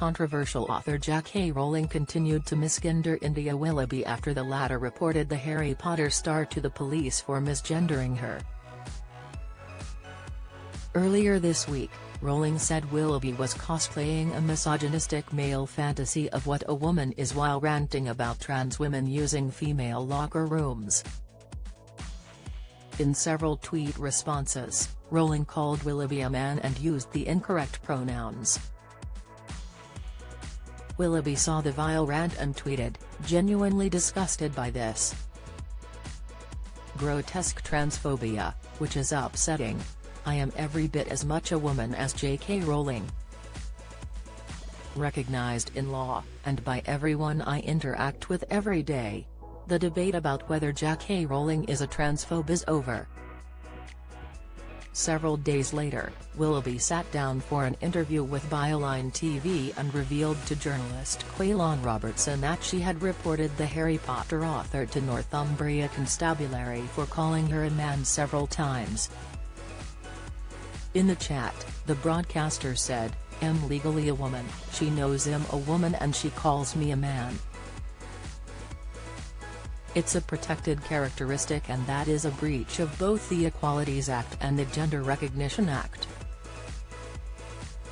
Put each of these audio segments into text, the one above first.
controversial author J.K. Rowling continued to misgender India Willoughby after the latter reported the Harry Potter star to the police for misgendering her. Earlier this week, Rowling said Willoughby was cosplaying a misogynistic male fantasy of what a woman is while ranting about trans women using female locker rooms. In several tweet responses, Rowling called Willoughby a man and used the incorrect pronouns. Willoughby saw the vile rant and tweeted, "Genuinely disgusted by this grotesque transphobia, which is upsetting. I am every bit as much a woman as J.K. Rowling. Recognized in law, and by everyone I interact with every day. The debate about whether J.K. Rowling is a transphobe is over." Several days later, Willoughby sat down for an interview with Byline TV and revealed to journalist Quaylon Robertson that she had reported the Harry Potter author to Northumbria Constabulary for calling her a man several times. In the chat, the broadcaster said, "I'm legally a woman, she knows I'm a woman and she calls me a man. It's a protected characteristic and that is a breach of both the Equalities Act and the Gender Recognition Act."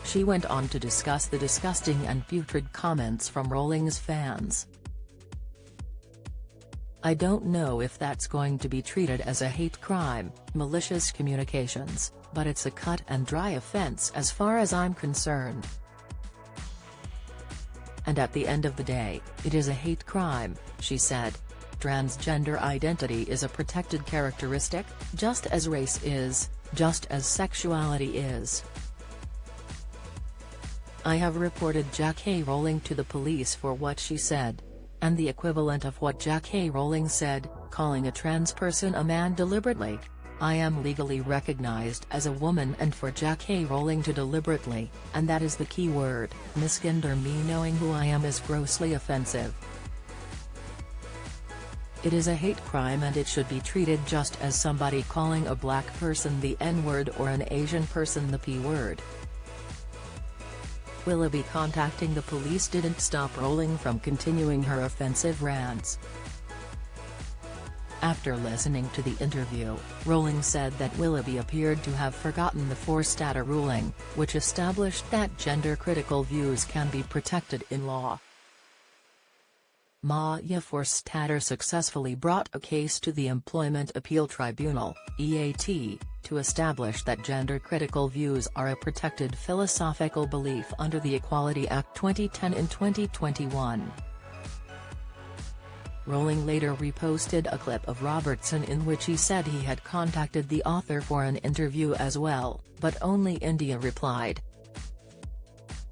She went on to discuss the disgusting and putrid comments from Rowling's fans. "I don't know if that's going to be treated as a hate crime, malicious communications, but it's a cut and dry offense as far as I'm concerned. And at the end of the day, it is a hate crime," she said. "Transgender identity is a protected characteristic, just as race is, just as sexuality is. I have reported J.K. Rowling to the police for what she said. And the equivalent of what J.K. Rowling said, calling a trans person a man deliberately. I am legally recognized as a woman and for J.K. Rowling to deliberately, and that is the key word, misgender me knowing who I am is grossly offensive. It is a hate crime and it should be treated just as somebody calling a black person the N-word or an Asian person the P-word." Willoughby contacting the police didn't stop Rowling from continuing her offensive rants. After listening to the interview, Rowling said that Willoughby appeared to have forgotten the Forstater ruling, which established that gender-critical views can be protected in law. Maya Forstater successfully brought a case to the Employment Appeal Tribunal, EAT, to establish that gender-critical views are a protected philosophical belief under the Equality Act 2010 in 2021. Rowling later reposted a clip of Robertson in which he said he had contacted the author for an interview as well, but only India replied.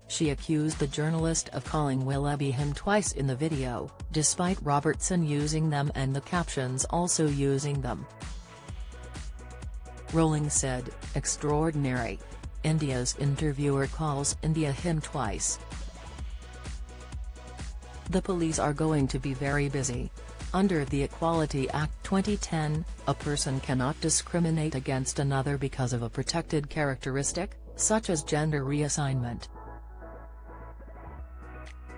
She accused the journalist of calling Willoughby him twice in the video, despite Robertson using them and the captions also using them. Rowling said, "Extraordinary. India's interviewer calls India him twice. The police are going to be very busy. Under the Equality Act 2010, a person cannot discriminate against another because of a protected characteristic, such as gender reassignment."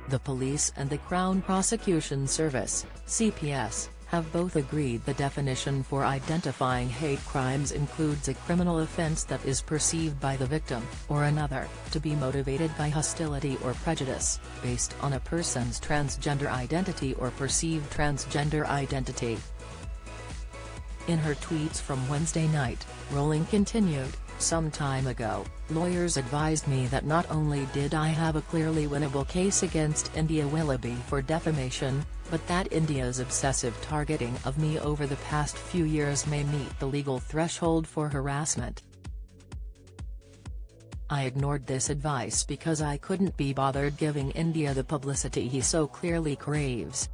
The police and the Crown Prosecution Service, CPS, have both agreed the definition for identifying hate crimes includes a criminal offense that is perceived by the victim, or another, to be motivated by hostility or prejudice, based on a person's transgender identity or perceived transgender identity. In her tweets from Wednesday night, Rowling continued, "Some time ago, lawyers advised me that not only did I have a clearly winnable case against India Willoughby for defamation, but that India's obsessive targeting of me over the past few years may meet the legal threshold for harassment. I ignored this advice because I couldn't be bothered giving India the publicity he so clearly craves.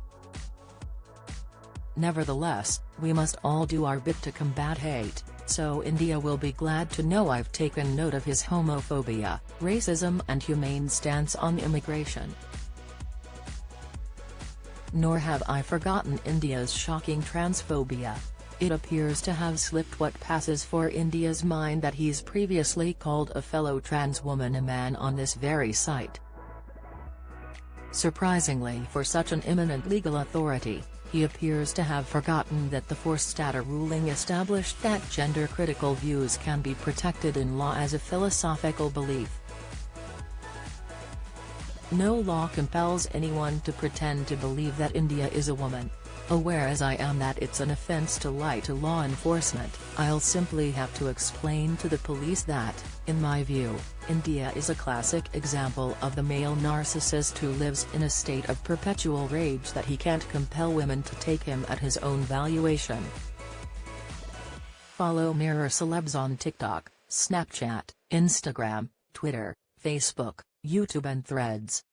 Nevertheless, we must all do our bit to combat hate, so India will be glad to know I've taken note of his homophobia, racism and humane stance on immigration. Nor have I forgotten India's shocking transphobia. It appears to have slipped what passes for India's mind that he's previously called a fellow trans woman a man on this very site. Surprisingly for such an eminent legal authority, he appears to have forgotten that the Forstadter ruling established that gender-critical views can be protected in law as a philosophical belief. No law compels anyone to pretend to believe that India is a woman. Aware as I am that it's an offence to lie to law enforcement, I'll simply have to explain to the police that, in my view, India is a classic example of the male narcissist who lives in a state of perpetual rage that he can't compel women to take him at his own valuation. Follow Mirror Celebs on TikTok, Snapchat, Instagram, Twitter, Facebook, YouTube and Threads.